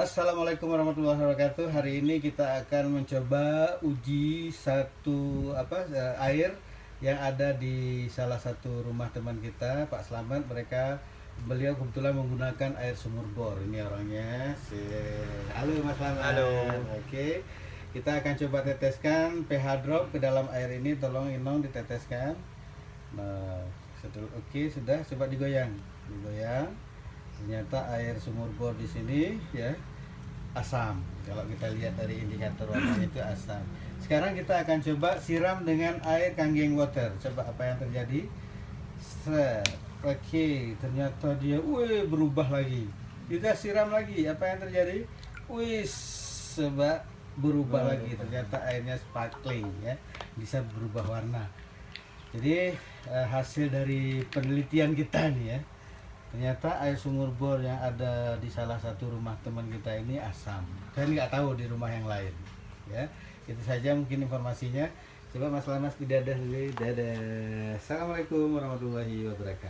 Assalamualaikum warahmatullahi wabarakatuh. Hari ini kita akan mencoba uji air yang ada di salah satu rumah teman kita, Pak Slamet. Beliau kebetulan menggunakan air sumur bor. Ini orangnya. Halo Mas Slamet. Halo. Oke. Kita akan coba teteskan pH drop ke dalam air ini. Tolong Inong diteteskan. Nah, oke, sudah, coba digoyang. Ternyata air sumur bor di sini ya asam. Kalau kita lihat dari indikator warnanya itu asam. Sekarang kita akan coba siram dengan air kangen water. Coba apa yang terjadi? Oke, ternyata dia berubah lagi. Kita siram lagi, apa yang terjadi? Coba berubah lagi. Ternyata airnya sparkling ya, bisa berubah warna. Jadi hasil dari penelitian kita nih ya, ternyata air sumur bor yang ada di salah satu rumah teman kita ini asam. Saya nggak tahu di rumah yang lain. Ya, itu saja mungkin informasinya. Coba Mas Lanas di dadah dulu. Dadah. Assalamualaikum warahmatullahi wabarakatuh.